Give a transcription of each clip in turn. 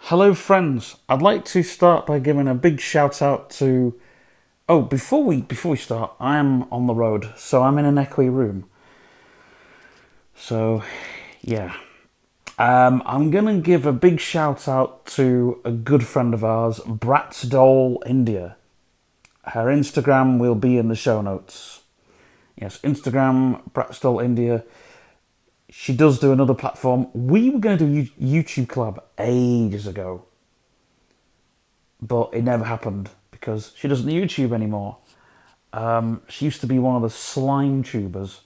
Hello, friends. I'd like to start by giving a big shout out to. Oh, before we start, I am on the road, so I'm in an echoey room. So, yeah. I'm gonna give a big shout out to a good friend of ours, Brat's Doll India. Her Instagram will be in the show notes. Yes, Instagram, Brat's Doll India. She does do another platform. We were going to do YouTube collab ages ago, but it never happened because she doesn't YouTube anymore. She used to be one of the slime tubers.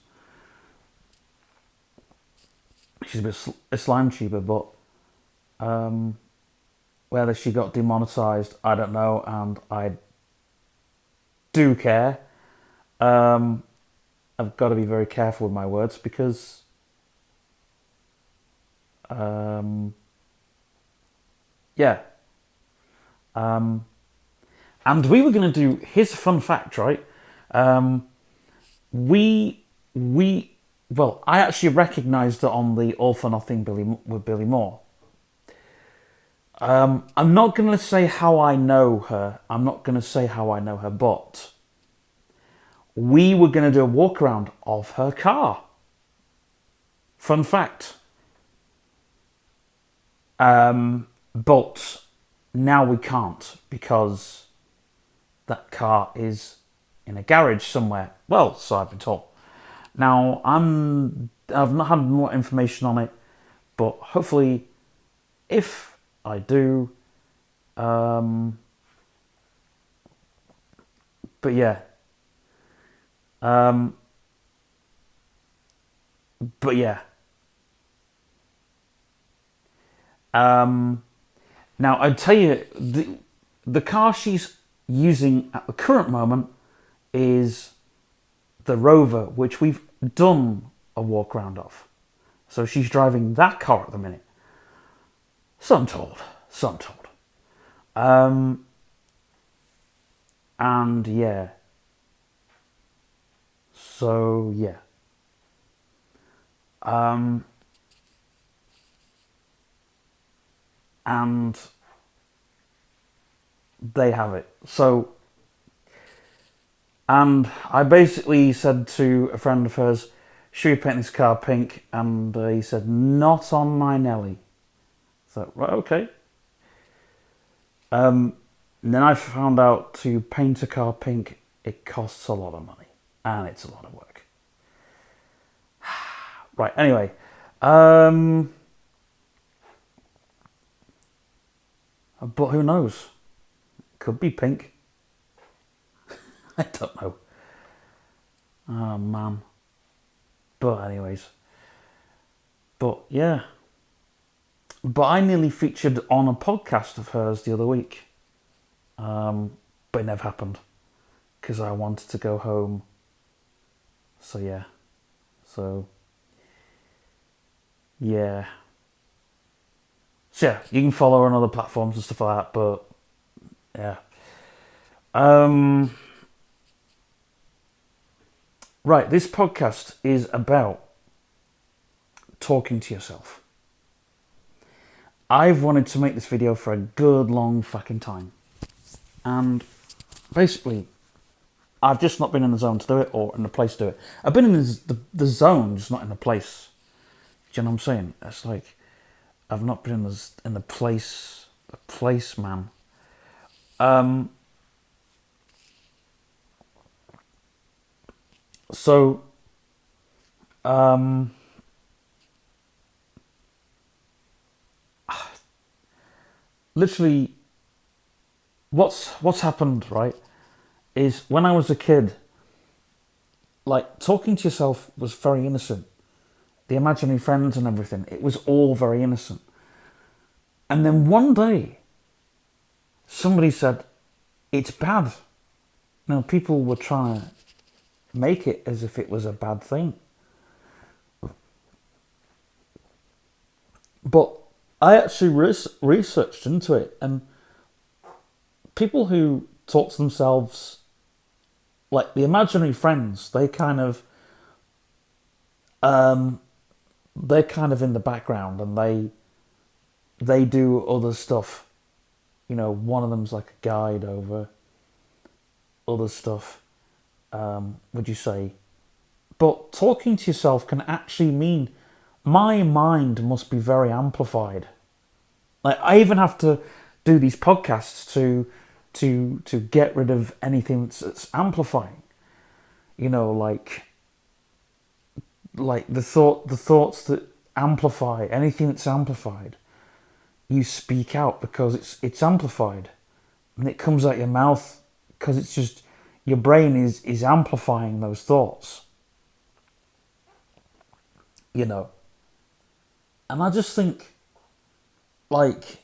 She's a slime tuber, but whether she got demonetized, I don't know, and I do care. I've got to be very careful with my words because yeah. And we were going to do, here's a fun fact, right? We well, I actually recognised it on the All for Nothing with Billy Moore. I'm not going to say how I know her. But we were going to do a walk around of her car. Fun fact. But now we can't because that car is in a garage somewhere. Well, so I've been told. Now I've not had more information on it, but hopefully, if I do, but yeah, but yeah. Now I'd tell you the car she's using at the current moment is the Rover, which we've done a walk around of. So she's driving that car at the minute. So I'm told. And yeah. So yeah. And they have it. So, and I basically said to a friend of hers, should we paint this car pink? And he said, not on my Nelly. So, right, okay. And then I found out to paint a car pink, it costs a lot of money. And it's a lot of work. Right, anyway. But who knows? Could be pink. I don't know. Oh, man. But anyways. But yeah. But I nearly featured on a podcast of hers the other week. But it never happened. Because I wanted to go home. So yeah. So yeah. So yeah, you can follow her on other platforms and stuff like that, but yeah. Right, this podcast is about talking to yourself. I've wanted to make this video for a good long fucking time. And basically, I've just not been in the zone to do it or in the place to do it. I've been in the zone, just not in the place. Do you know what I'm saying? It's like, I've not been in the place, man. So, literally, what's happened, right, is when I was a kid, like, talking to yourself was very innocent. The imaginary friends and everything, it was all very innocent. And then one day, somebody said, it's bad. Now, people were trying to make it as if it was a bad thing. But I actually researched into it, and people who talk to themselves, like the imaginary friends, they're kind of in the background, and they do other stuff. You know, one of them's like a guide over other stuff, would you say? But talking to yourself can actually mean my mind must be very amplified. Like, I even have to do these podcasts to get rid of anything that's amplifying. You know, like the thoughts that amplify, anything that's amplified, you speak out because it's amplified, and it comes out your mouth because it's just your brain is amplifying those thoughts. You know, and I just think, like,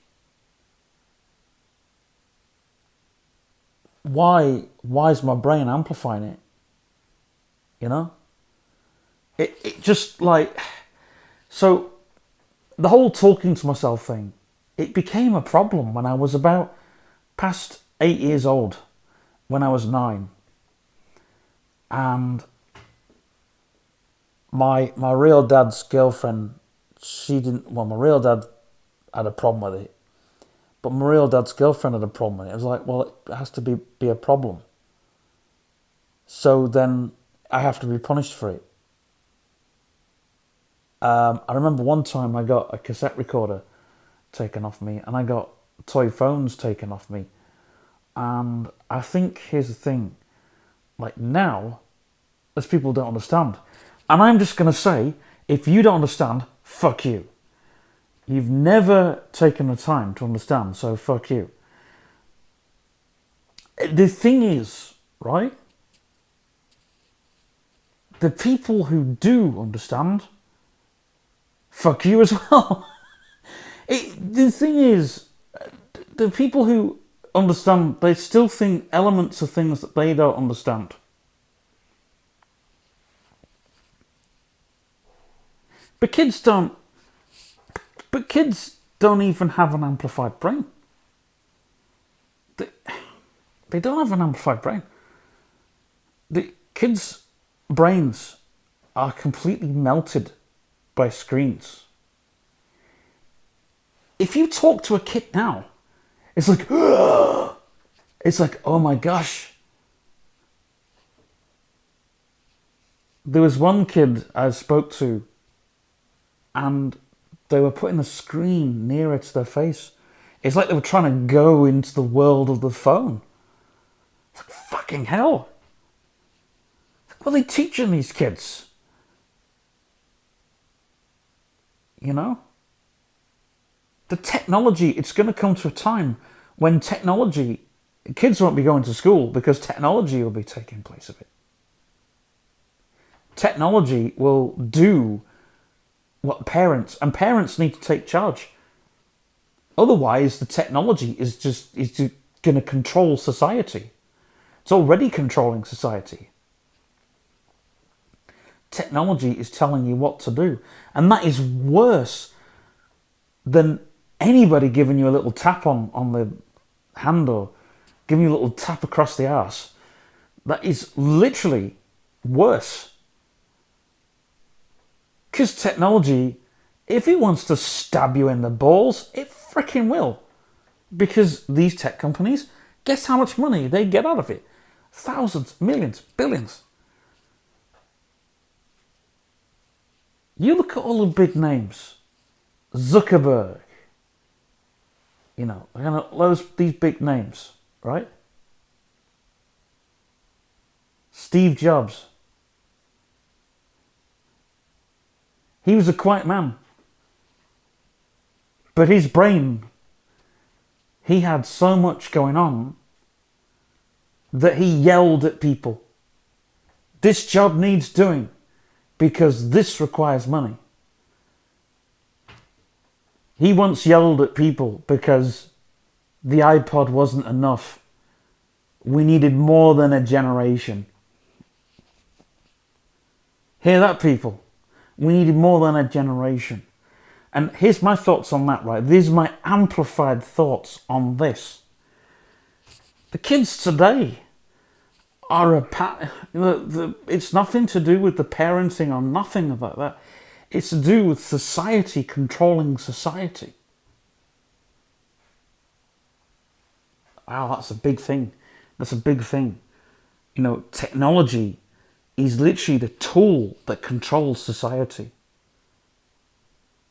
why is my brain amplifying it? You know, it just like, so the whole talking to myself thing, it became a problem when I was about past 8 years old, when I was 9, and my real dad's girlfriend, my real dad had a problem with it, but my real dad's girlfriend had a problem with it. I was like, well, it has to be a problem. So then I have to be punished for it. I remember one time I got a cassette recorder taken off me, and I got toy phones taken off me. And I think, here's the thing, like, now, as people don't understand, and I'm just going to say, if you don't understand, fuck you. You've never taken the time to understand, so fuck you. The thing is, right, the people who do understand, fuck you as well. The thing is, the people who understand, they still think elements of things that they don't understand. But kids don't even have an amplified brain. They don't have an amplified brain. The kids' brains are completely melted by screens. If you talk to a kid now, it's like, oh my gosh. There was one kid I spoke to, and they were putting a screen nearer to their face. It's like they were trying to go into the world of the phone. It's like, fucking hell. What are they teaching these kids? You know? The technology, it's going to come to a time when kids won't be going to school because technology will be taking place of it. Technology will do what parents need to take charge. Otherwise, the technology is just going to control society. It's already controlling society. Technology is telling you what to do, and that is worse than anybody giving you a little tap on the hand or giving you a little tap across the arse. That is literally worse. Because technology, if it wants to stab you in the balls, it freaking will. Because these tech companies, guess how much money they get out of it? Thousands, millions, billions. You look at all the big names. Zuckerberg. You know, these big names, right? Steve Jobs. He was a quiet man. But his brain, he had so much going on that he yelled at people. This job needs doing because this requires money. He once yelled at people because the iPod wasn't enough. We needed more than a generation. Hear that, people? We needed more than a generation. And here's my thoughts on that, right? These are my amplified thoughts on this. The kids today are it's nothing to do with the parenting or nothing about that. It's to do with society controlling society. Wow, that's a big thing. That's a big thing. You know, technology is literally the tool that controls society.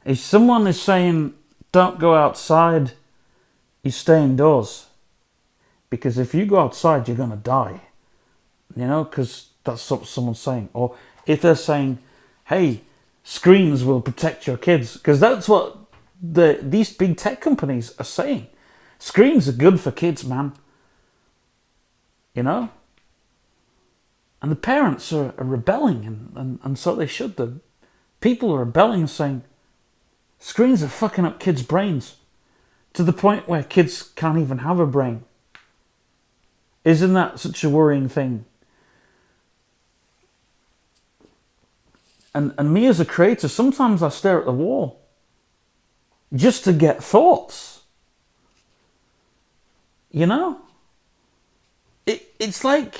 If someone is saying, don't go outside, you stay indoors. Because if you go outside, you're going to die. You know, because that's what someone's saying. Or if they're saying, hey, screens will protect your kids. Because that's what these big tech companies are saying. Screens are good for kids, man. You know? And the parents are rebelling, and so they should. The people are rebelling, saying, screens are fucking up kids' brains. To the point where kids can't even have a brain. Isn't that such a worrying thing? And me as a creator, sometimes I stare at the wall just to get thoughts. You know? It's like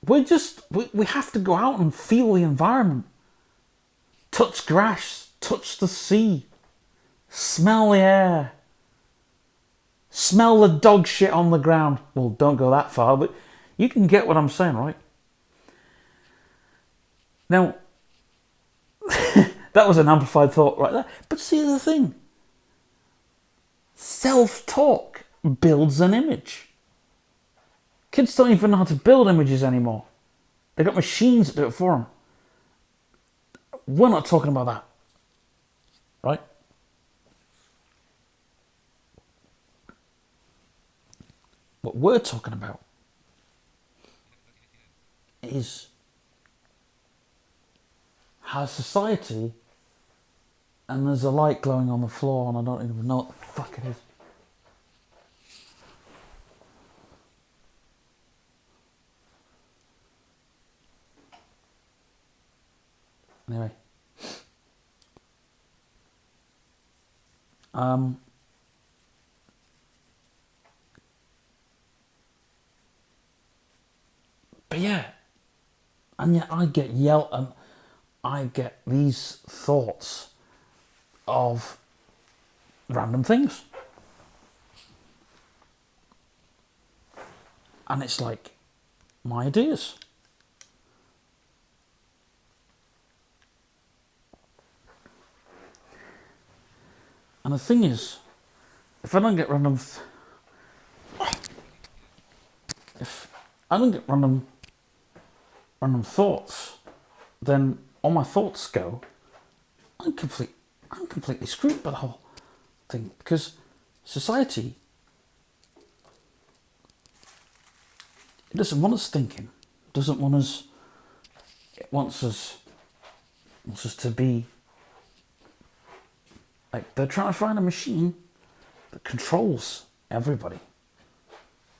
we have to go out and feel the environment. Touch grass, touch the sea, smell the air, smell the dog shit on the ground. Well, don't go that far, but you can get what I'm saying, right? Now, that was an amplified thought right there. But see the thing. Self-talk builds an image. Kids don't even know how to build images anymore. They've got machines that do it for them. We're not talking about that. Right? What we're talking about is how society, and there's a light glowing on the floor and I don't even know what the fuck it is. Anyway. But yeah, and yet I get yelled and I get these thoughts of random things. And it's like my ideas. And the thing is, if I don't get random thoughts, then all my thoughts go, I'm completely screwed by the whole thing, because society, it doesn't want us thinking, doesn't want us, it wants us to be like, they're trying to find a machine that controls everybody.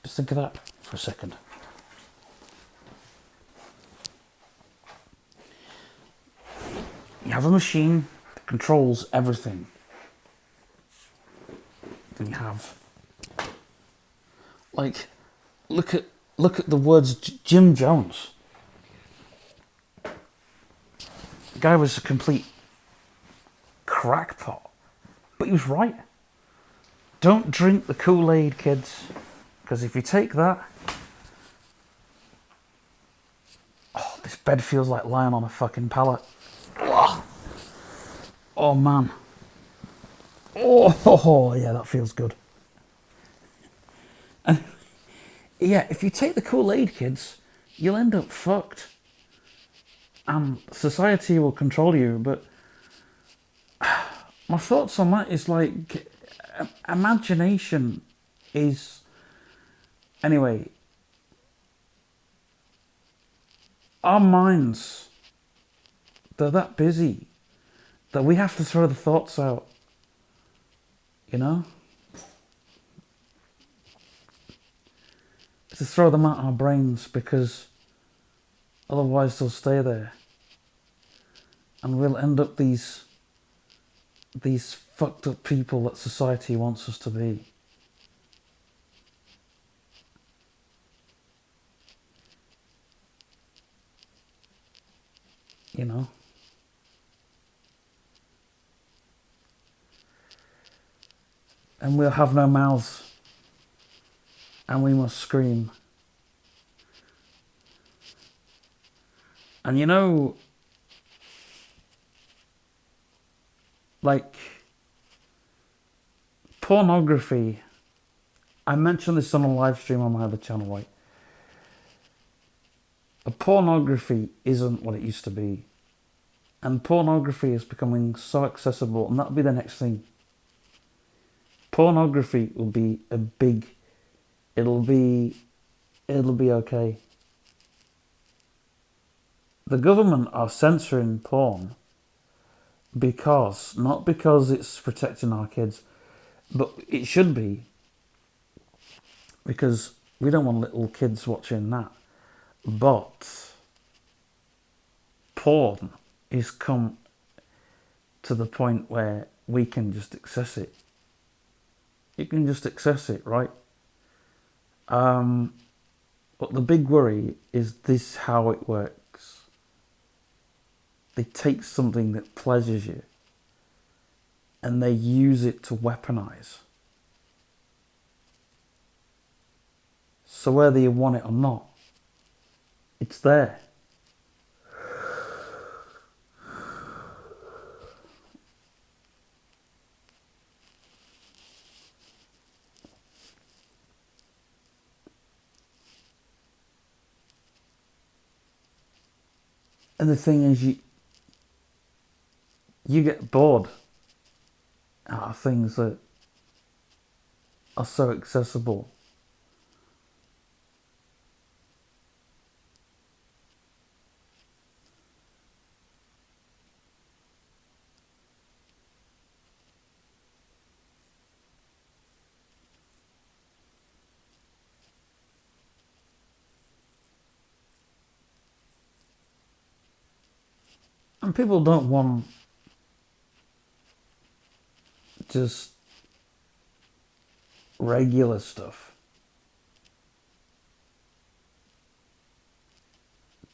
Just think of that for a second. You have a machine that controls everything. Then you have, like, look at the words Jim Jones. The guy was a complete crackpot, but he was right. Don't drink the Kool-Aid, kids, because if you take that, oh, this bed feels like lying on a fucking pallet. Oh man. Oh yeah, that feels good. And yeah, if you take the Kool-Aid, kids, you'll end up fucked. And society will control you, but my thoughts on that is like, imagination is, anyway, our minds, they're that busy that we have to throw the thoughts out, you know? To throw them out our brains, because otherwise they'll stay there. And we'll end up these fucked up people that society wants us to be. You know? And we'll have no mouths. and we must scream. And you know, like, pornography, I mentioned this on a live stream on my other channel, right? Pornography isn't what it used to be. And pornography is becoming so accessible, and that'll be the next thing. Pornography will be a big, it'll be okay. The government are censoring porn not because it's protecting our kids, but it should be, because we don't want little kids watching that. But porn is come to the point where we can just access it. You can just access it, right? But the big worry is this: how it works. They take something that pleasures you and they use it to weaponize. So whether you want it or not, it's there. And the thing is, you get bored out of things that are so accessible. And people don't want just regular stuff.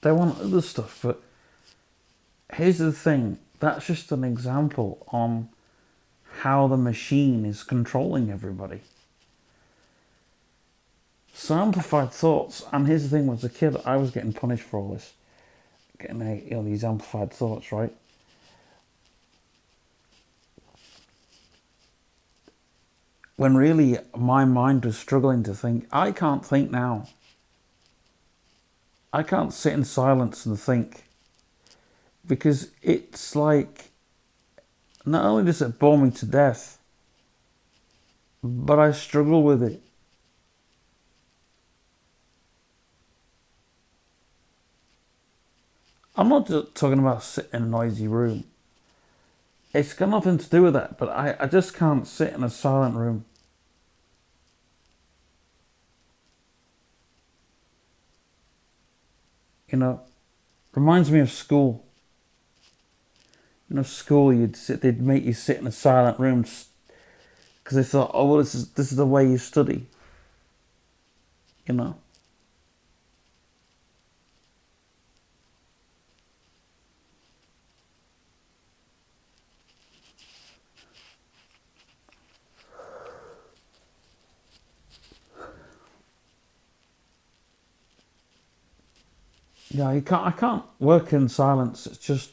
They want other stuff. But here's the thing, that's just an example on how the machine is controlling everybody. So amplified thoughts, and here's the thing, as a kid I was getting punished for all this, getting these amplified thoughts, right? When really my mind was struggling to think. I can't think now. I can't sit in silence and think, because it's like, not only does it bore me to death, but I struggle with it. I'm not just talking about sitting in a noisy room. It's got nothing to do with that, but I just can't sit in a silent room. You know, reminds me of school. You know, school, they'd make you sit in a silent room because they thought, oh, well, this is the way you study. You know. Yeah, I can't work in silence. It's just,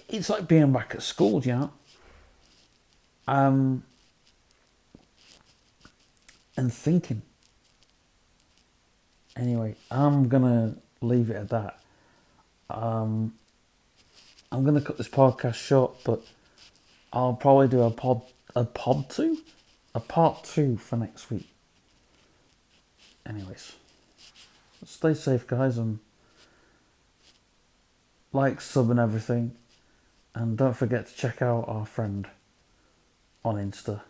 it's like being back at school, you know. And thinking. Anyway, I'm gonna leave it at that. I'm gonna cut this podcast short, but I'll probably do a part two for next week. Anyways, stay safe, guys, and like, sub, and everything. And don't forget to check out our friend on Insta.